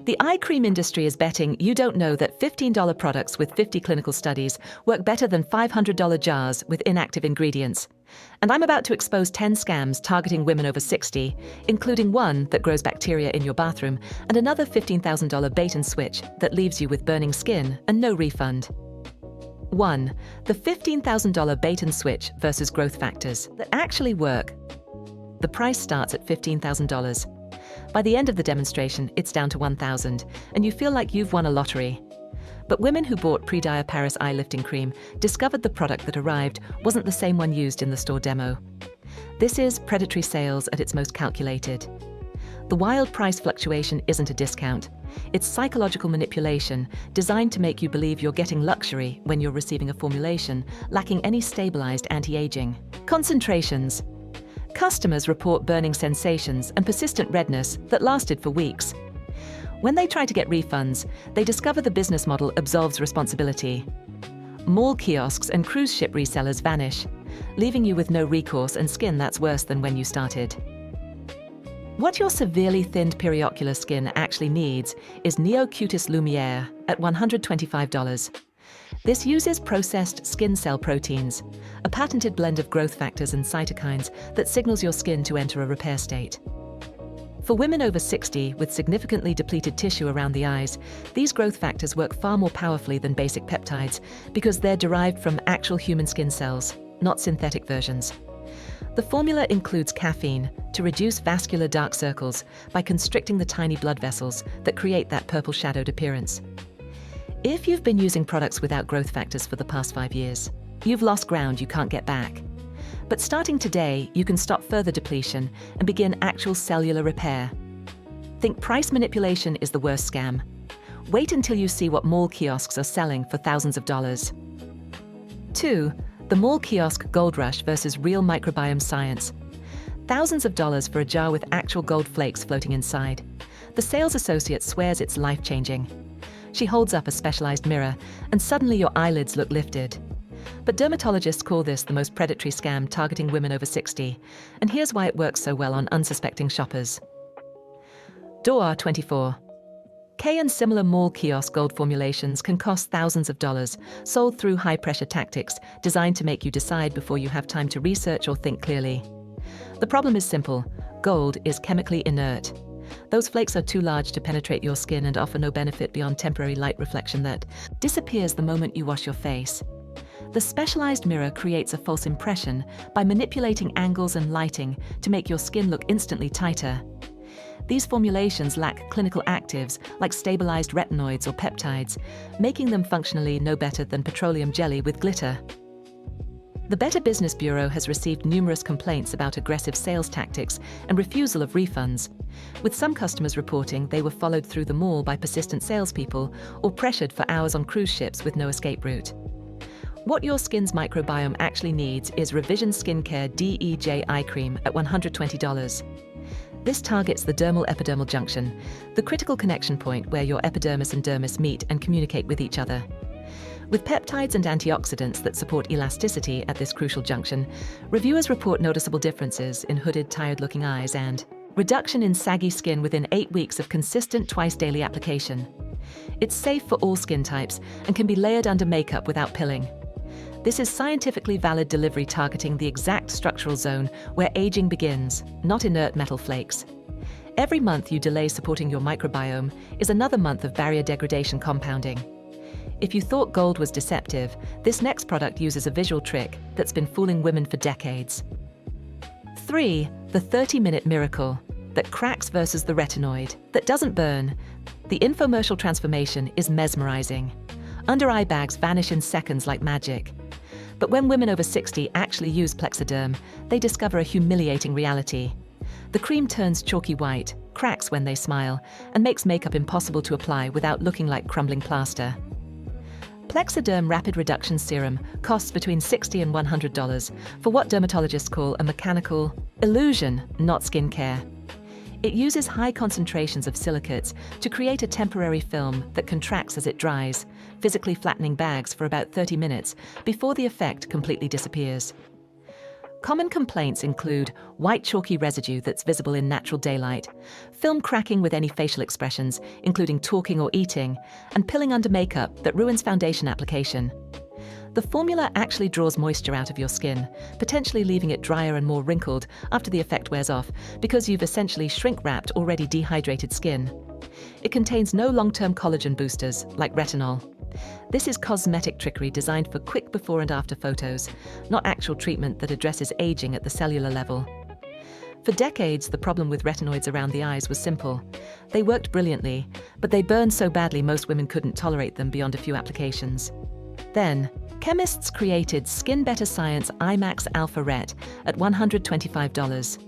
The eye cream industry is betting you don't know that $15 products with 50 clinical studies work better than $500 jars with inactive ingredients. And I'm about to expose 10 scams targeting women over 60, including one that grows bacteria in your bathroom and another $15,000 bait and switch that leaves you with burning skin and no refund. 1. The $15,000 bait and switch versus growth factors that actually work. The price starts at $15,000. By the end of the demonstration, it's down to $1,000, and you feel like you've won a lottery. But women who bought Paris eye lifting cream discovered the product that arrived wasn't the same one used in the store demo. This is predatory sales at its most calculated. The wild price fluctuation isn't a discount. It's psychological manipulation designed to make you believe you're getting luxury when you're receiving a formulation lacking any stabilized anti-aging. Concentrations. Customers report burning sensations and persistent redness that lasted for weeks. When they try to get refunds, they discover the business model absolves responsibility. Mall kiosks and cruise ship resellers vanish, leaving you with no recourse and skin that's worse than when you started. What your severely thinned periocular skin actually needs is Neo-Cutis Lumiere at $125. This uses processed skin cell proteins, a patented blend of growth factors and cytokines that signals your skin to enter a repair state. For women over 60 with significantly depleted tissue around the eyes, these growth factors work far more powerfully than basic peptides because they're derived from actual human skin cells, not synthetic versions. The formula includes caffeine to reduce vascular dark circles by constricting the tiny blood vessels that create that purple shadowed appearance. If you've been using products without growth factors for the past 5 years, you've lost ground you can't get back. But starting today, you can stop further depletion and begin actual cellular repair. Think price manipulation is the worst scam. Wait until you see what mall kiosks are selling for thousands of dollars. 2. The mall kiosk gold rush versus real microbiome science. Thousands of dollars for a jar with actual gold flakes floating inside. The sales associate swears it's life-changing. She holds up a specialized mirror, and suddenly your eyelids look lifted. But dermatologists call this the most predatory scam targeting women over 60, and here's why it works so well on unsuspecting shoppers. Door 24. K and similar mall kiosk gold formulations can cost thousands of dollars, sold through high-pressure tactics designed to make you decide before you have time to research or think clearly. The problem is simple. Gold is chemically inert. Those flakes are too large to penetrate your skin and offer no benefit beyond temporary light reflection that disappears the moment you wash your face. The specialized mirror creates a false impression by manipulating angles and lighting to make your skin look instantly tighter. These formulations lack clinical actives like stabilized retinoids or peptides, making them functionally no better than petroleum jelly with glitter. The Better Business Bureau has received numerous complaints about aggressive sales tactics and refusal of refunds, with some customers reporting they were followed through the mall by persistent salespeople or pressured for hours on cruise ships with no escape route. What your skin's microbiome actually needs is Revision Skincare DEJ Eye Cream at $120. This targets the dermal-epidermal junction, the critical connection point where your epidermis and dermis meet and communicate with each other. With peptides and antioxidants that support elasticity at this crucial junction, reviewers report noticeable differences in hooded, tired-looking eyes and reduction in saggy skin within 8 weeks of consistent twice-daily application. It's safe for all skin types and can be layered under makeup without pilling. This is scientifically valid delivery targeting the exact structural zone where aging begins, not inert metal flakes. Every month you delay supporting your microbiome is another month of barrier degradation compounding. If you thought gold was deceptive, this next product uses a visual trick that's been fooling women for decades. 3. The 30-minute miracle that cracks versus the retinoid that doesn't burn. The infomercial transformation is mesmerizing. Under-eye bags vanish in seconds like magic. But when women over 60 actually use Plexaderm, they discover a humiliating reality. The cream turns chalky white, cracks when they smile, and makes makeup impossible to apply without looking like crumbling plaster. Plexaderm Rapid Reduction Serum costs between $60 and $100 for what dermatologists call a mechanical illusion, not skincare. It uses high concentrations of silicates to create a temporary film that contracts as it dries, physically flattening bags for about 30 minutes before the effect completely disappears. Common complaints include white chalky residue that's visible in natural daylight, film cracking with any facial expressions, including talking or eating, and pilling under makeup that ruins foundation application. The formula actually draws moisture out of your skin, potentially leaving it drier and more wrinkled after the effect wears off because you've essentially shrink-wrapped already dehydrated skin. It contains no long-term collagen boosters, like retinol. This is cosmetic trickery designed for quick before and after photos, not actual treatment that addresses aging at the cellular level. For decades, the problem with retinoids around the eyes was simple. They worked brilliantly, but they burned so badly most women couldn't tolerate them beyond a few applications. Then, chemists created Skin Better Science IMAX Alpha Ret at $125.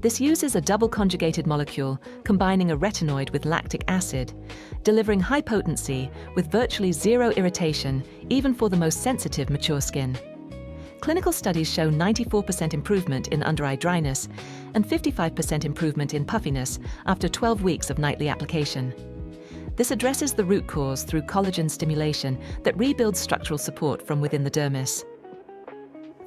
This uses a double conjugated molecule combining a retinoid with lactic acid, delivering high potency with virtually zero irritation, even for the most sensitive mature skin. Clinical studies show 94% improvement in under-eye dryness and 55% improvement in puffiness after 12 weeks of nightly application. This addresses the root cause through collagen stimulation that rebuilds structural support from within the dermis.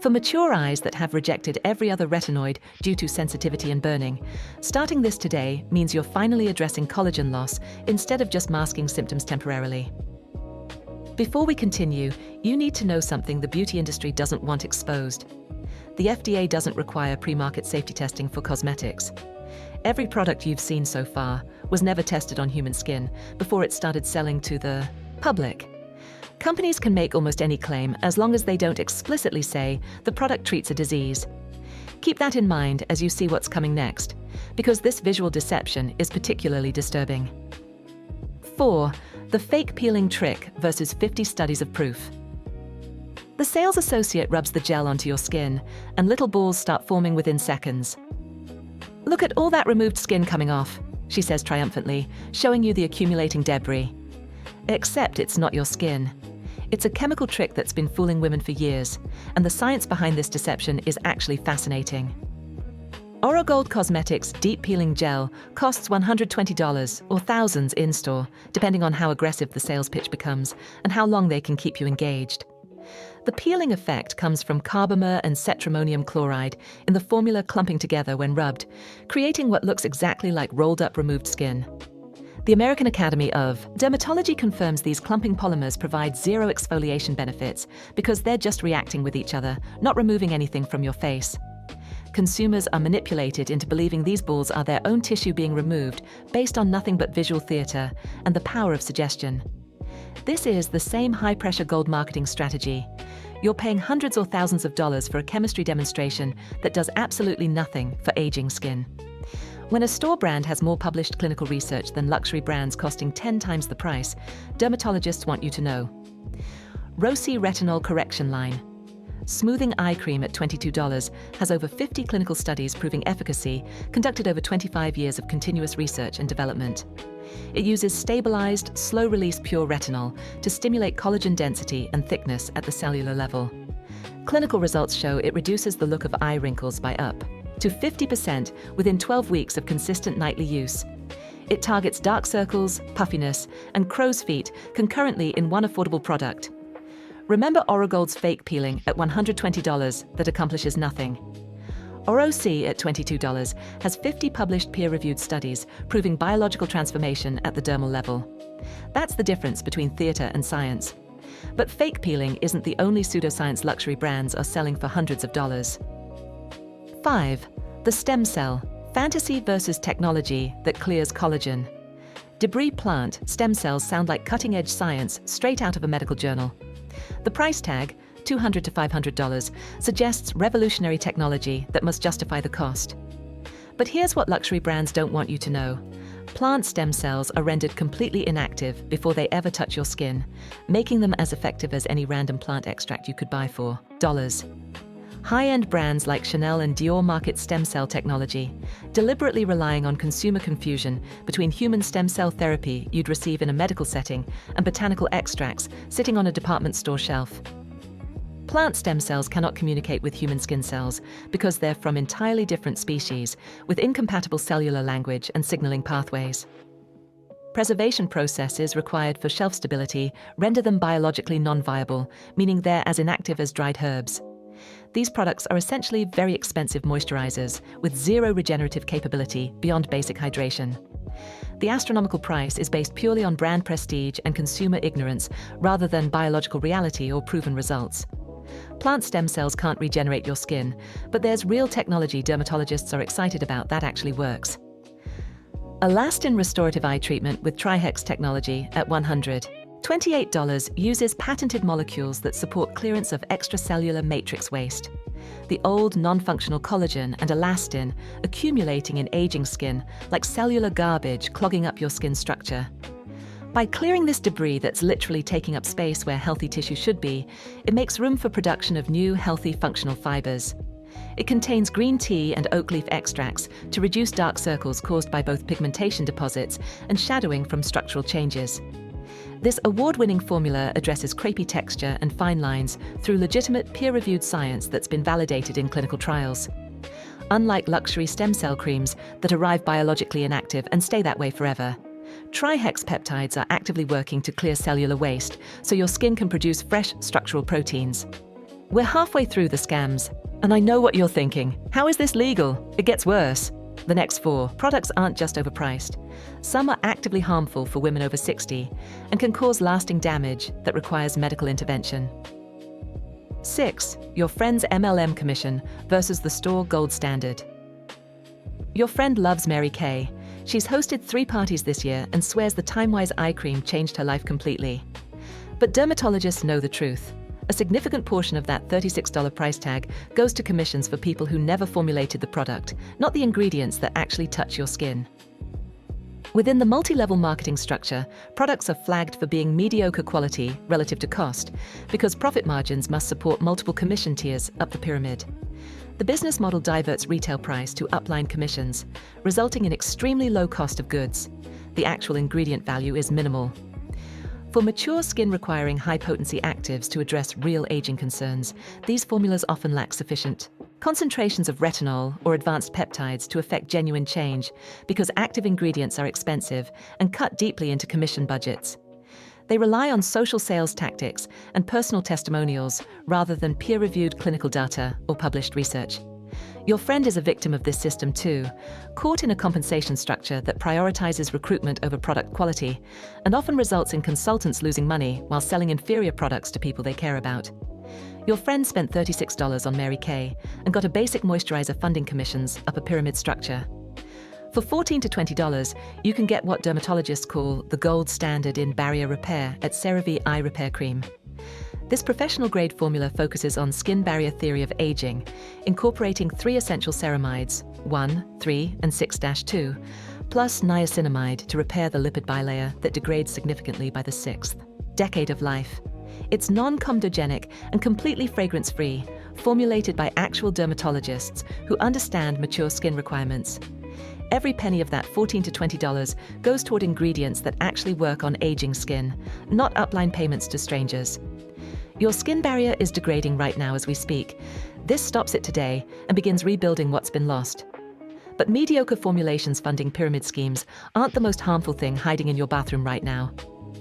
For mature eyes that have rejected every other retinoid due to sensitivity and burning, starting this today means you're finally addressing collagen loss instead of just masking symptoms temporarily. Before we continue, you need to know something the beauty industry doesn't want exposed. The FDA doesn't require pre-market safety testing for cosmetics. Every product you've seen so far was never tested on human skin before it started selling to the public. Companies can make almost any claim as long as they don't explicitly say the product treats a disease. Keep that in mind as you see what's coming next, because this visual deception is particularly disturbing. 4. The fake peeling trick versus 50 studies of proof. The sales associate rubs the gel onto your skin, and little balls start forming within seconds. "Look at all that removed skin coming off," she says triumphantly, showing you the accumulating debris. Except it's not your skin. It's a chemical trick that's been fooling women for years, and the science behind this deception is actually fascinating. Orogold Cosmetics Deep Peeling Gel costs $120 or thousands in-store, depending on how aggressive the sales pitch becomes and how long they can keep you engaged. The peeling effect comes from carbomer and cetrimonium chloride in the formula clumping together when rubbed, creating what looks exactly like rolled-up removed skin. The American Academy of Dermatology confirms these clumping polymers provide zero exfoliation benefits because they're just reacting with each other, not removing anything from your face. Consumers are manipulated into believing these balls are their own tissue being removed based on nothing but visual theater and the power of suggestion. This is the same high-pressure gold marketing strategy. You're paying hundreds or thousands of dollars for a chemistry demonstration that does absolutely nothing for aging skin. When a store brand has more published clinical research than luxury brands costing 10 times the price, dermatologists want you to know. Rosy Retinol Correction Line. Smoothing eye cream at $22 has over 50 clinical studies proving efficacy, conducted over 25 years of continuous research and development. It uses stabilized, slow-release pure retinol to stimulate collagen density and thickness at the cellular level. Clinical results show it reduces the look of eye wrinkles by up to 50% within 12 weeks of consistent nightly use. It targets dark circles, puffiness, and crow's feet concurrently in one affordable product. Remember Orogold's fake peeling at $120 that accomplishes nothing. Oro-C at $22 has 50 published peer-reviewed studies proving biological transformation at the dermal level. That's the difference between theater and science. But fake peeling isn't the only pseudoscience luxury brands are selling for hundreds of dollars. 5. The stem cell, fantasy versus technology that clears collagen. Debris plant stem cells sound like cutting-edge science straight out of a medical journal. The price tag, $200 to $500, suggests revolutionary technology that must justify the cost. But here's what luxury brands don't want you to know. Plant stem cells are rendered completely inactive before they ever touch your skin, making them as effective as any random plant extract you could buy for dollars. High-end brands like Chanel and Dior market stem cell technology, deliberately relying on consumer confusion between human stem cell therapy you'd receive in a medical setting and botanical extracts sitting on a department store shelf. Plant stem cells cannot communicate with human skin cells because they're from entirely different species with incompatible cellular language and signaling pathways. Preservation processes required for shelf stability render them biologically non-viable, meaning they're as inactive as dried herbs. These products are essentially very expensive moisturizers with zero regenerative capability beyond basic hydration. The astronomical price is based purely on brand prestige and consumer ignorance rather than biological reality or proven results. Plant stem cells can't regenerate your skin, but there's real technology dermatologists are excited about that actually works. Elastin Restorative Eye Treatment with Trihex technology at $128 uses patented molecules that support clearance of extracellular matrix waste. The old non-functional collagen and elastin accumulating in aging skin like cellular garbage clogging up your skin structure. By clearing this debris that's literally taking up space where healthy tissue should be, it makes room for production of new, healthy, functional fibers. It contains green tea and oak leaf extracts to reduce dark circles caused by both pigmentation deposits and shadowing from structural changes. This award-winning formula addresses crepey texture and fine lines through legitimate peer-reviewed science that's been validated in clinical trials. Unlike luxury stem cell creams that arrive biologically inactive and stay that way forever, Trihex peptides are actively working to clear cellular waste so your skin can produce fresh structural proteins. We're halfway through the scams, and I know what you're thinking. How is this legal? It gets worse. The next 4 products aren't just overpriced. Some are actively harmful for women over 60 and can cause lasting damage that requires medical intervention. 6. Your friend's MLM commission versus the store gold standard. Your friend loves Mary Kay. She's hosted 3 parties this year and swears the Time-Wise eye cream changed her life completely. But dermatologists know the truth. A significant portion of that $36 price tag goes to commissions for people who never formulated the product, not the ingredients that actually touch your skin. Within the multi-level marketing structure, products are flagged for being mediocre quality relative to cost because profit margins must support multiple commission tiers up the pyramid. The business model diverts retail price to upline commissions, resulting in extremely low cost of goods. The actual ingredient value is minimal. For mature skin requiring high-potency actives to address real aging concerns, these formulas often lack sufficient concentrations of retinol or advanced peptides to effect genuine change because active ingredients are expensive and cut deeply into commission budgets. They rely on social sales tactics and personal testimonials rather than peer-reviewed clinical data or published research. Your friend is a victim of this system too, caught in a compensation structure that prioritizes recruitment over product quality and often results in consultants losing money while selling inferior products to people they care about. Your friend spent $36 on Mary Kay and got a basic moisturizer funding commissions up a pyramid structure. For $14 to $20, you can get what dermatologists call the gold standard in barrier repair at CeraVe Eye Repair Cream. This professional-grade formula focuses on skin barrier theory of aging, incorporating 3 essential ceramides, 1, 3, and 6-2, plus niacinamide to repair the lipid bilayer that degrades significantly by the 6th decade of life. It's non-comedogenic and completely fragrance-free, formulated by actual dermatologists who understand mature skin requirements. Every penny of that $14 to $20 goes toward ingredients that actually work on aging skin, not upline payments to strangers. Your skin barrier is degrading right now as we speak. This stops it today and begins rebuilding what's been lost. But mediocre formulations funding pyramid schemes aren't the most harmful thing hiding in your bathroom right now.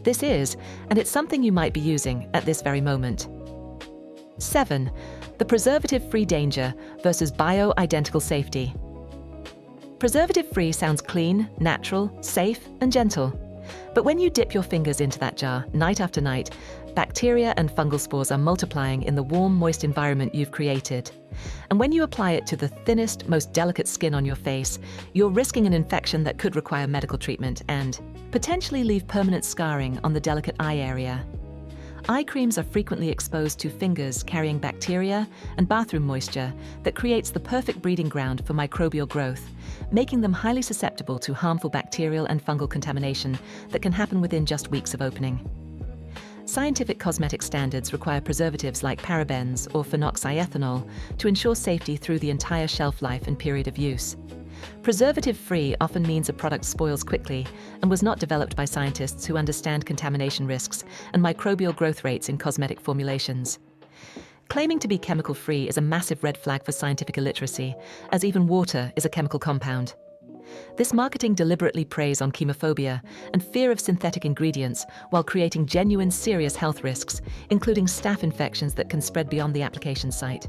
This is, and it's something you might be using at this very moment. 7. The preservative-free danger versus bioidentical safety. Preservative-free sounds clean, natural, safe, and gentle. But when you dip your fingers into that jar night after night, bacteria and fungal spores are multiplying in the warm, moist environment you've created. And when you apply it to the thinnest, most delicate skin on your face, you're risking an infection that could require medical treatment and potentially leave permanent scarring on the delicate eye area. Eye creams are frequently exposed to fingers carrying bacteria and bathroom moisture that creates the perfect breeding ground for microbial growth, making them highly susceptible to harmful bacterial and fungal contamination that can happen within just weeks of opening. Scientific cosmetic standards require preservatives like parabens or phenoxyethanol to ensure safety through the entire shelf life and period of use. Preservative-free often means a product spoils quickly and was not developed by scientists who understand contamination risks and microbial growth rates in cosmetic formulations. Claiming to be chemical-free is a massive red flag for scientific illiteracy, as even water is a chemical compound. This marketing deliberately preys on chemophobia and fear of synthetic ingredients while creating genuine serious health risks, including staph infections that can spread beyond the application site.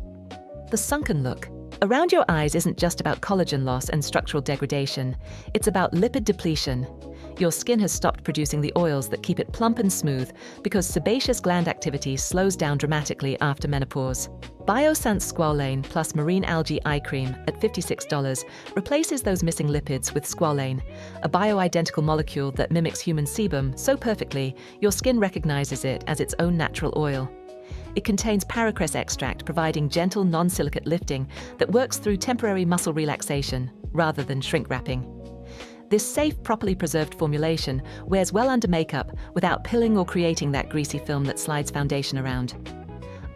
The sunken look. Around your eyes isn't just about collagen loss and structural degradation, it's about lipid depletion. Your skin has stopped producing the oils that keep it plump and smooth because sebaceous gland activity slows down dramatically after menopause. Biossance Squalane plus Marine Algae Eye Cream at $56 replaces those missing lipids with squalane, a bioidentical molecule that mimics human sebum so perfectly your skin recognizes it as its own natural oil. It contains paracress extract, providing gentle, non-silicate lifting that works through temporary muscle relaxation rather than shrink wrapping. This safe, properly preserved formulation wears well under makeup without pilling or creating that greasy film that slides foundation around.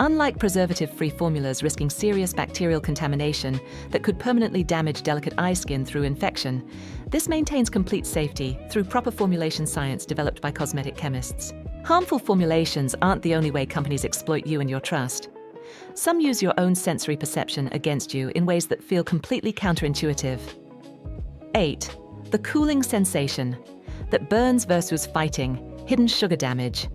Unlike preservative-free formulas risking serious bacterial contamination that could permanently damage delicate eye skin through infection, this maintains complete safety through proper formulation science developed by cosmetic chemists. Harmful formulations aren't the only way companies exploit you and your trust. Some use your own sensory perception against you in ways that feel completely counterintuitive. 8. The cooling sensation. That burns versus fighting, hidden sugar damage.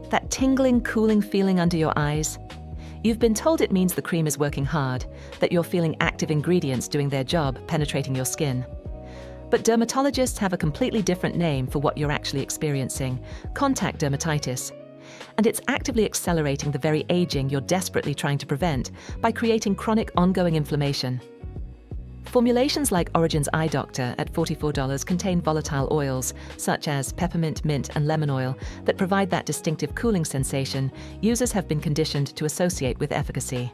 That tingling, cooling feeling under your eyes. You've been told it means the cream is working hard, that you're feeling active ingredients doing their job, penetrating your skin. But dermatologists have a completely different name for what you're actually experiencing: contact dermatitis. And it's actively accelerating the very aging you're desperately trying to prevent by creating chronic, ongoing inflammation. Formulations like Origin's Eye Doctor at $44 contain volatile oils, such as peppermint, mint, and lemon oil, that provide that distinctive cooling sensation users have been conditioned to associate with efficacy.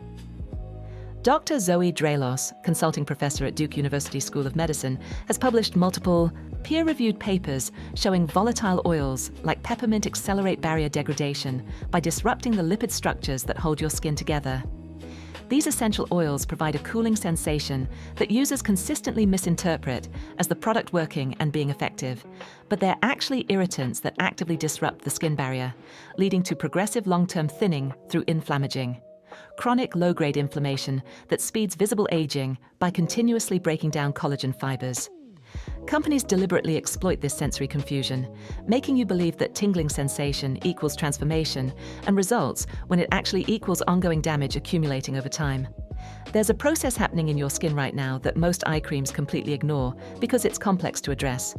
Dr. Zoe Draelos, consulting professor at Duke University School of Medicine, has published multiple peer-reviewed papers showing volatile oils like peppermint accelerate barrier degradation by disrupting the lipid structures that hold your skin together. These essential oils provide a cooling sensation that users consistently misinterpret as the product working and being effective, but they're actually irritants that actively disrupt the skin barrier, leading to progressive long-term thinning through inflammaging. Chronic low-grade inflammation that speeds visible aging by continuously breaking down collagen fibers. Companies deliberately exploit this sensory confusion, making you believe that tingling sensation equals transformation and results when it actually equals ongoing damage accumulating over time. There's a process happening in your skin right now that most eye creams completely ignore because it's complex to address.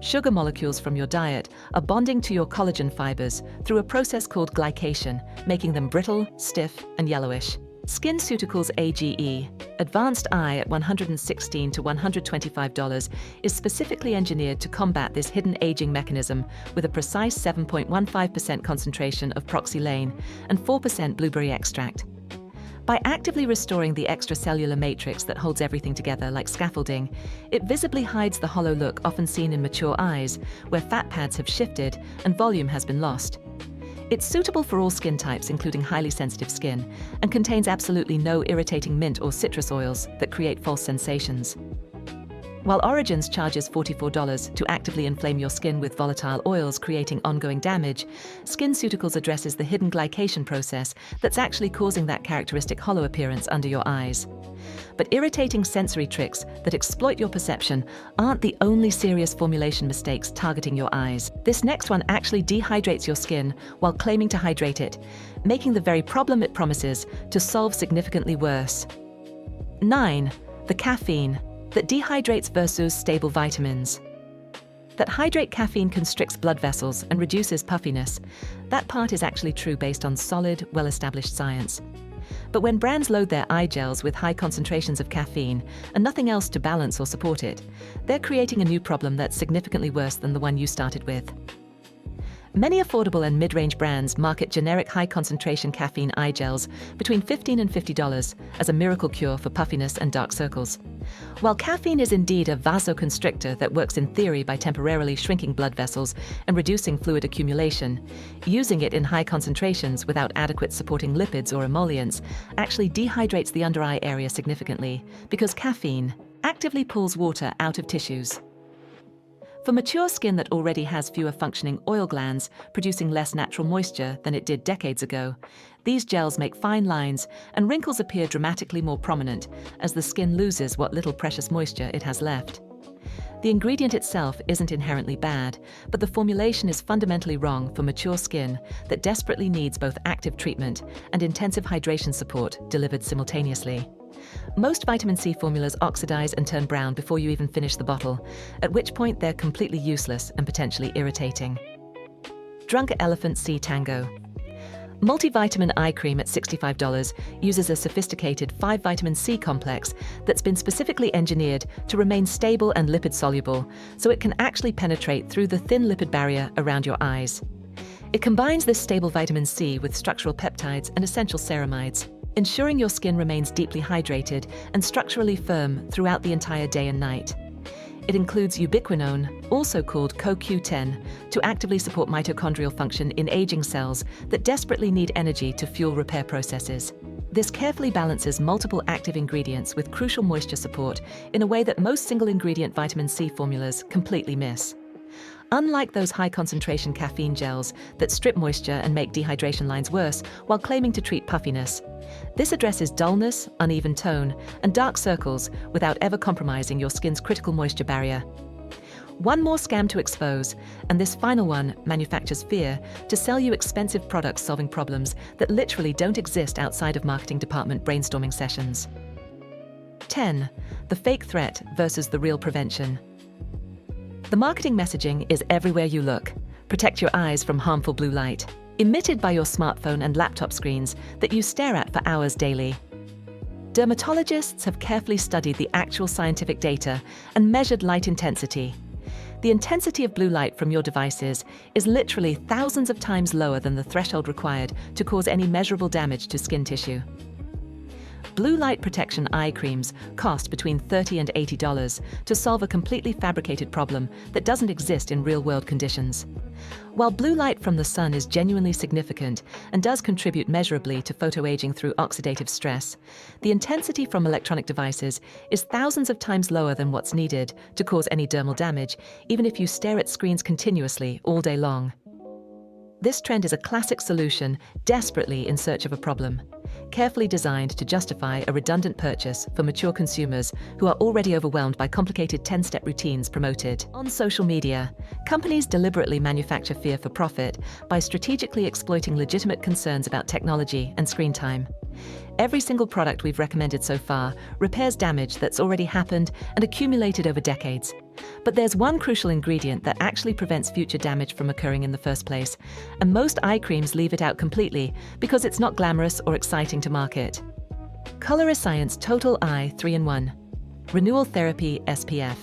Sugar molecules from your diet are bonding to your collagen fibers through a process called glycation, making them brittle, stiff, and yellowish. SkinCeuticals AGE, Advanced Eye at $116 to $125, is specifically engineered to combat this hidden aging mechanism with a precise 7.15% concentration of proxylane and 4% blueberry extract. By actively restoring the extracellular matrix that holds everything together like scaffolding, it visibly hides the hollow look often seen in mature eyes, where fat pads have shifted and volume has been lost. It's suitable for all skin types, including highly sensitive skin, and contains absolutely no irritating mint or citrus oils that create false sensations. While Origins charges $44 to actively inflame your skin with volatile oils creating ongoing damage, SkinCeuticals addresses the hidden glycation process that's actually causing that characteristic hollow appearance under your eyes. But irritating sensory tricks that exploit your perception aren't the only serious formulation mistakes targeting your eyes. This next one actually dehydrates your skin while claiming to hydrate it, making the very problem it promises to solve significantly worse. 9. The caffeine. That dehydrates versus stable vitamins. That hydrate caffeine constricts blood vessels and reduces puffiness. That part is actually true based on solid, well-established science. But when brands load their eye gels with high concentrations of caffeine and nothing else to balance or support it, they're creating a new problem that's significantly worse than the one you started with. Many affordable and mid-range brands market generic high-concentration caffeine eye gels between $15 and $50 as a miracle cure for puffiness and dark circles. While caffeine is indeed a vasoconstrictor that works in theory by temporarily shrinking blood vessels and reducing fluid accumulation, using it in high concentrations without adequate supporting lipids or emollients actually dehydrates the under-eye area significantly because caffeine actively pulls water out of tissues. For mature skin that already has fewer functioning oil glands, producing less natural moisture than it did decades ago, these gels make fine lines and wrinkles appear dramatically more prominent as the skin loses what little precious moisture it has left. The ingredient itself isn't inherently bad, but the formulation is fundamentally wrong for mature skin that desperately needs both active treatment and intensive hydration support delivered simultaneously. Most vitamin C formulas oxidize and turn brown before you even finish the bottle, at which point they're completely useless and potentially irritating. Drunk Elephant C Tango. Multivitamin eye cream at $65 uses a sophisticated 5-vitamin C complex that's been specifically engineered to remain stable and lipid-soluble, so it can actually penetrate through the thin lipid barrier around your eyes. It combines this stable vitamin C with structural peptides and essential ceramides, ensuring your skin remains deeply hydrated and structurally firm throughout the entire day and night. It includes ubiquinone, also called CoQ10, to actively support mitochondrial function in aging cells that desperately need energy to fuel repair processes. This carefully balances multiple active ingredients with crucial moisture support in a way that most single-ingredient vitamin C formulas completely miss. Unlike those high-concentration caffeine gels that strip moisture and make dehydration lines worse while claiming to treat puffiness, this addresses dullness, uneven tone, and dark circles without ever compromising your skin's critical moisture barrier. One more scam to expose, and this final one manufactures fear to sell you expensive products solving problems that literally don't exist outside of marketing department brainstorming sessions. 10. The fake threat versus the real prevention. The marketing messaging is everywhere you look. Protect your eyes from harmful blue light, emitted by your smartphone and laptop screens that you stare at for hours daily. Dermatologists have carefully studied the actual scientific data and measured light intensity. The intensity of blue light from your devices is literally thousands of times lower than the threshold required to cause any measurable damage to skin tissue. Blue light protection eye creams cost between $30 and $80 to solve a completely fabricated problem that doesn't exist in real-world conditions. While blue light from the sun is genuinely significant and does contribute measurably to photoaging through oxidative stress, the intensity from electronic devices is thousands of times lower than what's needed to cause any dermal damage, even if you stare at screens continuously all day long. This trend is a classic solution desperately in search of a problem, carefully designed to justify a redundant purchase for mature consumers who are already overwhelmed by complicated 10-step routines promoted. On social media, companies deliberately manufacture fear for profit by strategically exploiting legitimate concerns about technology and screen time. Every single product we've recommended so far repairs damage that's already happened and accumulated over decades. But there's one crucial ingredient that actually prevents future damage from occurring in the first place, and most eye creams leave it out completely because it's not glamorous or exciting to market. Colorescience Total Eye 3-in-1 Renewal Therapy SPF.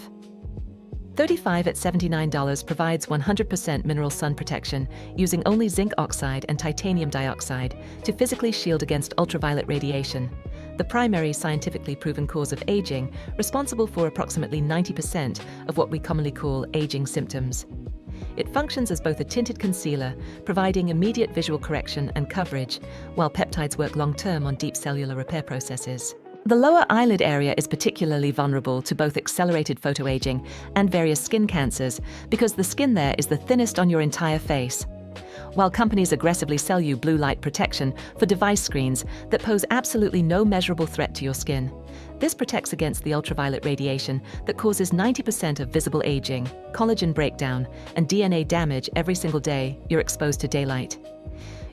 $35 at $79 provides 100% mineral sun protection using only zinc oxide and titanium dioxide to physically shield against ultraviolet radiation, the primary scientifically proven cause of aging, responsible for approximately 90% of what we commonly call aging symptoms. It functions as both a tinted concealer, providing immediate visual correction and coverage, while peptides work long-term on deep cellular repair processes. The lower eyelid area is particularly vulnerable to both accelerated photoaging and various skin cancers because the skin there is the thinnest on your entire face. While companies aggressively sell you blue light protection for device screens that pose absolutely no measurable threat to your skin, this protects against the ultraviolet radiation that causes 90% of visible aging, collagen breakdown, and DNA damage every single day you're exposed to daylight.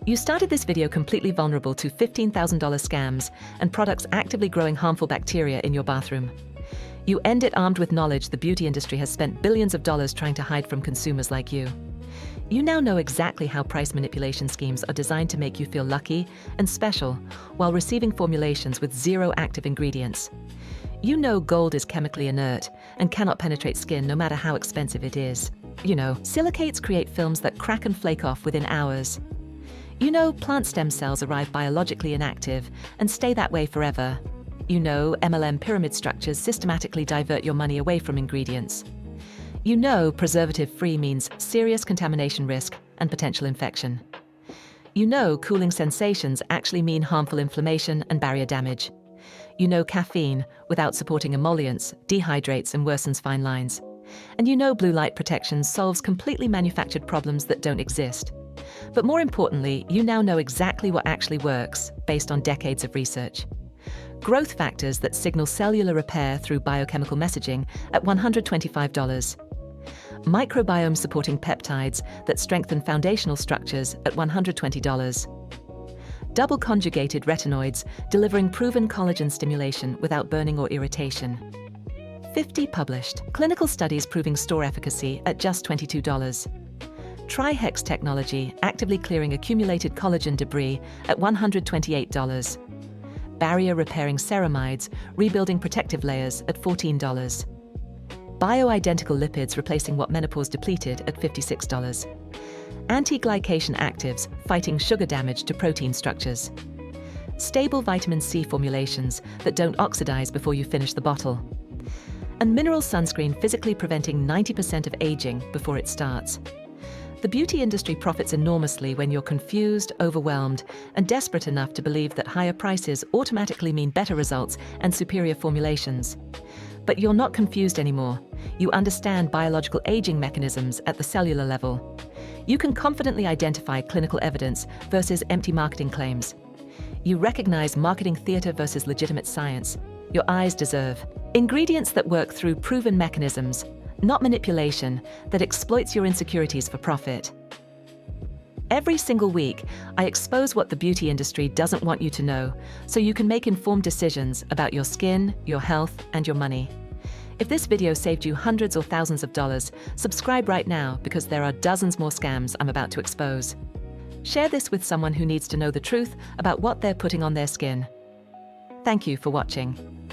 You started this video completely vulnerable to $15,000 scams and products actively growing harmful bacteria in your bathroom. You end it armed with knowledge the beauty industry has spent billions of dollars trying to hide from consumers like you. You now know exactly how price manipulation schemes are designed to make you feel lucky and special while receiving formulations with zero active ingredients. You know gold is chemically inert and cannot penetrate skin no matter how expensive it is. You know silicates create films that crack and flake off within hours. You know plant stem cells arrive biologically inactive and stay that way forever. You know MLM pyramid structures systematically divert your money away from ingredients. You know preservative-free means serious contamination risk and potential infection. You know cooling sensations actually mean harmful inflammation and barrier damage. You know caffeine, without supporting emollients, dehydrates and worsens fine lines. And you know blue light protection solves completely manufactured problems that don't exist. But more importantly, you now know exactly what actually works, based on decades of research. growth factors that signal cellular repair through biochemical messaging at $125. Microbiome-supporting peptides that strengthen foundational structures at $120. Double-conjugated retinoids delivering proven collagen stimulation without burning or irritation. 50 published. Clinical studies proving store efficacy at just $22. Tri-hex technology actively clearing accumulated collagen debris at $128. Barrier-repairing ceramides rebuilding protective layers at $14. Bioidentical lipids replacing what menopause depleted at $56. Anti-glycation actives fighting sugar damage to protein structures. Stable vitamin C formulations that don't oxidize before you finish the bottle. And mineral sunscreen physically preventing 90% of aging before it starts. The beauty industry profits enormously when you're confused, overwhelmed, and desperate enough to believe that higher prices automatically mean better results and superior formulations. But you're not confused anymore. You understand biological aging mechanisms at the cellular level. You can confidently identify clinical evidence versus empty marketing claims. You recognize marketing theater versus legitimate science. Your eyes deserve ingredients that work through proven mechanisms, not manipulation that exploits your insecurities for profit. Every single week, I expose what the beauty industry doesn't want you to know, so you can make informed decisions about your skin, your health, and your money. If this video saved you hundreds or thousands of dollars, subscribe right now because there are dozens more scams I'm about to expose. Share this with someone who needs to know the truth about what they're putting on their skin. Thank you for watching.